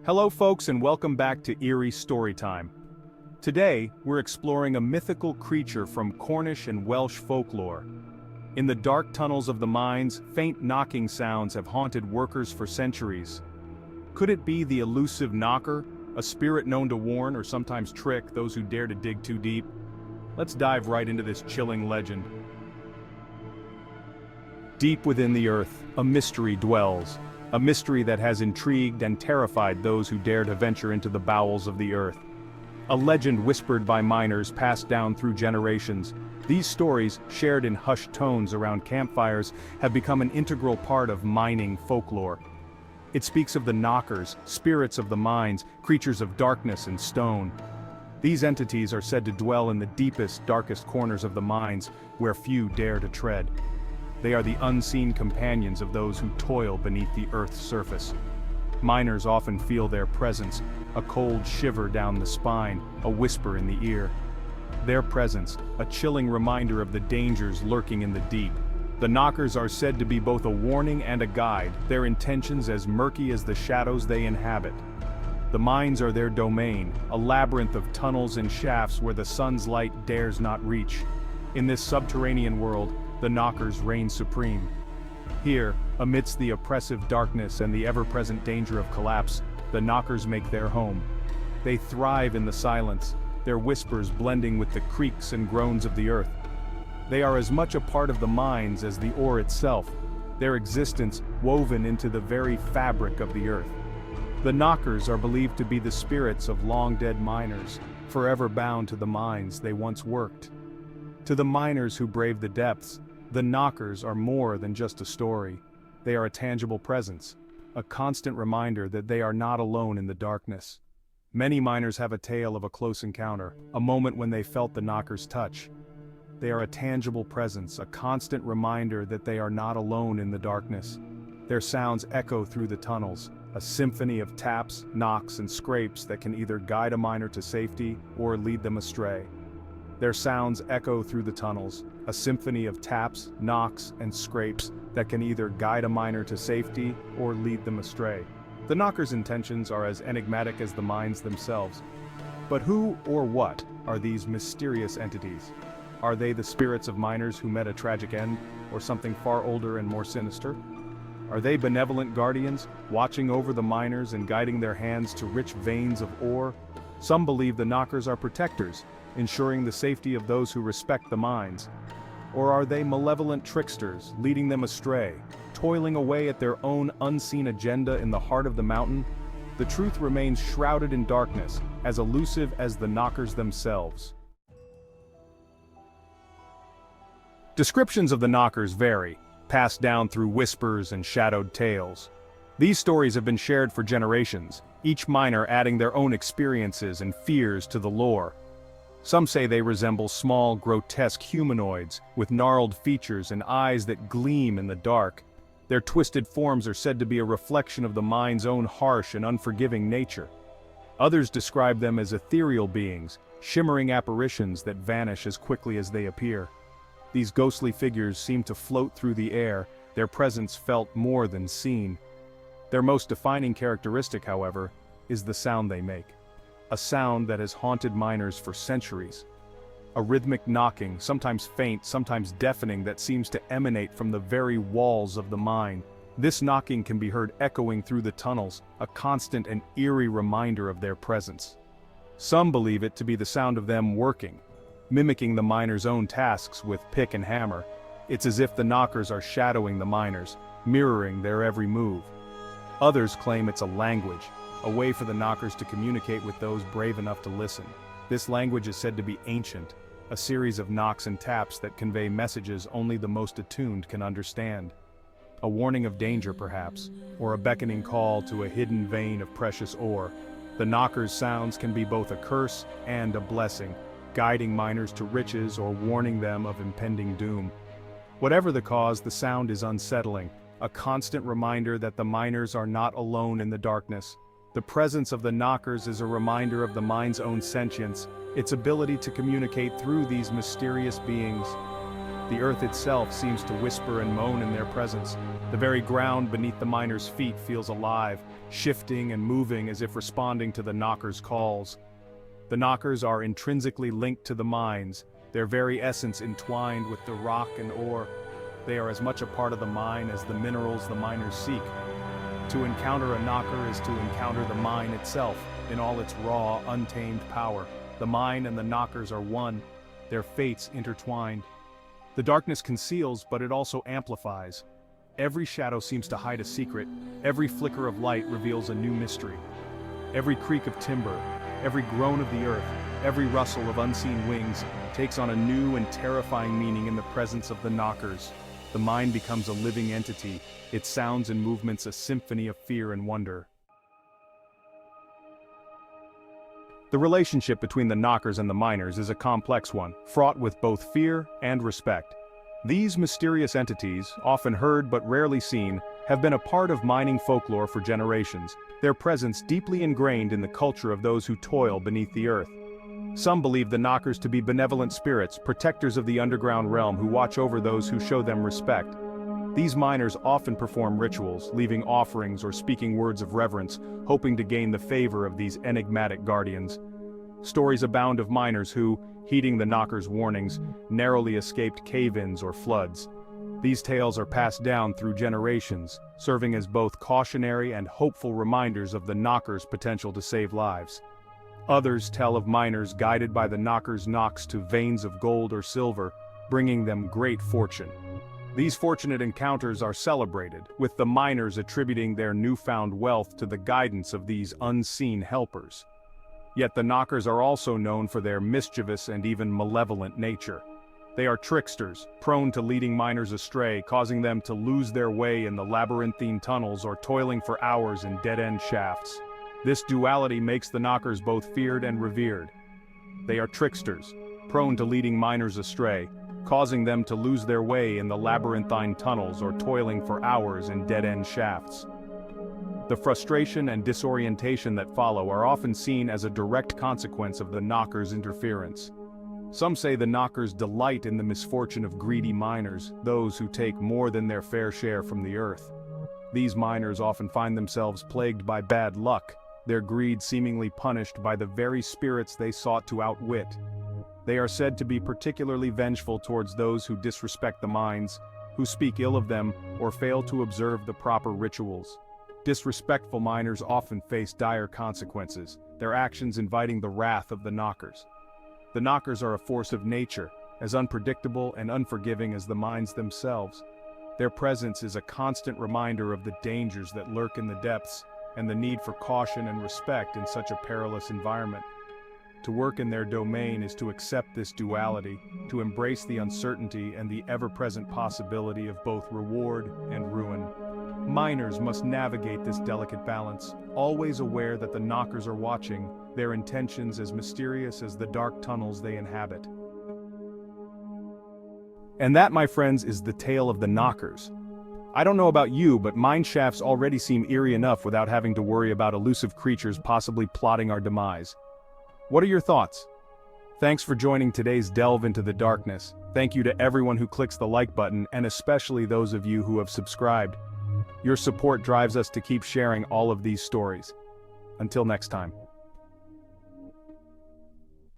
Hello folks and welcome back to Eerie Storytime. Today, we're exploring a mythical creature from Cornish and Welsh folklore. In the dark tunnels of the mines, faint knocking sounds have haunted workers for centuries. Could it be the elusive knocker, a spirit known to warn or sometimes trick those who dare to dig too deep? Let's dive right into this chilling legend. Deep within the earth, a mystery dwells. A mystery that has intrigued and terrified those who dare to venture into the bowels of the earth. A legend whispered by miners passed down through generations. These stories, shared in hushed tones around campfires, have become an integral part of mining folklore. It speaks of the knockers, spirits of the mines, creatures of darkness and stone. These entities are said to dwell in the deepest, darkest corners of the mines, where few dare to tread. They are the unseen companions of those who toil beneath the earth's surface. Miners often feel their presence, a cold shiver down the spine, a whisper in the ear. Their presence, a chilling reminder of the dangers lurking in the deep. The knockers are said to be both a warning and a guide, their intentions as murky as the shadows they inhabit. The mines are their domain, a labyrinth of tunnels and shafts where the sun's light dares not reach. In this subterranean world, the knockers reign supreme. Here, amidst the oppressive darkness and the ever-present danger of collapse, the knockers make their home. They thrive in the silence, their whispers blending with the creaks and groans of the earth. They are as much a part of the mines as the ore itself, their existence woven into the very fabric of the earth. The knockers are believed to be the spirits of long-dead miners, forever bound to the mines they once worked. To the miners who brave the depths, the knockers are more than just a story. They are a tangible presence, a constant reminder that they are not alone in the darkness. Many miners have a tale of a close encounter, a moment when they felt the knockers' touch. They are a tangible presence, a constant reminder that they are not alone in the darkness. Their sounds echo through the tunnels, a symphony of taps, knocks, and scrapes that can either guide a miner to safety or lead them astray. Their sounds echo through the tunnels, a symphony of taps, knocks, and scrapes that can either guide a miner to safety or lead them astray. The knockers' intentions are as enigmatic as the mines themselves. But who or what are these mysterious entities? Are they the spirits of miners who met a tragic end, or something far older and more sinister? Are they benevolent guardians, watching over the miners and guiding their hands to rich veins of ore? Some believe the knockers are protectors, ensuring the safety of those who respect the mines. Or are they malevolent tricksters, leading them astray, toiling away at their own unseen agenda in the heart of the mountain? The truth remains shrouded in darkness, as elusive as the knockers themselves. Descriptions of the knockers vary, passed down through whispers and shadowed tales. These stories have been shared for generations, each miner adding their own experiences and fears to the lore. Some say they resemble small, grotesque humanoids, with gnarled features and eyes that gleam in the dark. Their twisted forms are said to be a reflection of the mine's own harsh and unforgiving nature. Others describe them as ethereal beings, shimmering apparitions that vanish as quickly as they appear. These ghostly figures seem to float through the air, their presence felt more than seen. Their most defining characteristic, however, is the sound they make. A sound that has haunted miners for centuries. A rhythmic knocking, sometimes faint, sometimes deafening, that seems to emanate from the very walls of the mine. This knocking can be heard echoing through the tunnels, a constant and eerie reminder of their presence. Some believe it to be the sound of them working, mimicking the miners' own tasks with pick and hammer. It's as if the knockers are shadowing the miners, mirroring their every move. Others claim it's a language, a way for the knockers to communicate with those brave enough to listen. This language is said to be ancient, a series of knocks and taps that convey messages only the most attuned can understand. A warning of danger perhaps, or a beckoning call to a hidden vein of precious ore. The knockers' sounds can be both a curse and a blessing, guiding miners to riches or warning them of impending doom. Whatever the cause, the sound is unsettling, a constant reminder that the miners are not alone in the darkness. The presence of the knockers is a reminder of the mine's own sentience, its ability to communicate through these mysterious beings. The earth itself seems to whisper and moan in their presence, The very ground beneath the miners' feet feels alive, shifting and moving as if responding to the knockers' calls. The knockers are intrinsically linked to the mines, their very essence entwined with the rock and ore. They are as much a part of the mine as the minerals the miners seek. To encounter a knocker is to encounter the mine itself, in all its raw, untamed power. The mine and the knockers are one, their fates intertwined. The darkness conceals, but it also amplifies. Every shadow seems to hide a secret, every flicker of light reveals a new mystery. Every creak of timber, every groan of the earth, every rustle of unseen wings takes on a new and terrifying meaning in the presence of the knockers. The mind becomes a living entity, its sounds and movements a symphony of fear and wonder. The relationship between the knockers and the miners is a complex one, fraught with both fear and respect. These mysterious entities, often heard but rarely seen, have been a part of mining folklore for generations, their presence deeply ingrained in the culture of those who toil beneath the earth. Some believe the knockers to be benevolent spirits, protectors of the underground realm who watch over those who show them respect. These miners often perform rituals, leaving offerings or speaking words of reverence, hoping to gain the favor of these enigmatic guardians. Stories abound of miners who, heeding the knockers' warnings, narrowly escaped cave-ins or floods. These tales are passed down through generations, serving as both cautionary and hopeful reminders of the knockers' potential to save lives. Others tell of miners guided by the knockers' knocks to veins of gold or silver, bringing them great fortune. These fortunate encounters are celebrated, with the miners attributing their newfound wealth to the guidance of these unseen helpers. Yet the knockers are also known for their mischievous and even malevolent nature. They are tricksters, prone to leading miners astray, causing them to lose their way in the labyrinthine tunnels or toiling for hours in dead-end shafts. This duality makes the knockers both feared and revered. They are tricksters, prone to leading miners astray, causing them to lose their way in the labyrinthine tunnels or toiling for hours in dead-end shafts. The frustration and disorientation that follow are often seen as a direct consequence of the knockers' interference. Some say the knockers delight in the misfortune of greedy miners, those who take more than their fair share from the earth. These miners often find themselves plagued by bad luck, their greed seemingly punished by the very spirits they sought to outwit. They are said to be particularly vengeful towards those who disrespect the mines, who speak ill of them, or fail to observe the proper rituals. Disrespectful miners often face dire consequences, their actions inviting the wrath of the knockers. The knockers are a force of nature, as unpredictable and unforgiving as the mines themselves. Their presence is a constant reminder of the dangers that lurk in the depths, and the need for caution and respect in such a perilous environment. To work in their domain is to accept this duality, to embrace the uncertainty and the ever-present possibility of both reward and ruin. Miners must navigate this delicate balance, always aware that the knockers are watching, their intentions as mysterious as the dark tunnels they inhabit. And that, my friends, is the tale of the knockers. I don't know about you, but mine shafts already seem eerie enough without having to worry about elusive creatures possibly plotting our demise. What are your thoughts? Thanks for joining today's delve into the darkness. Thank you to everyone who clicks the like button, and especially those of you who have subscribed. Your support drives us to keep sharing all of these stories. Until next time.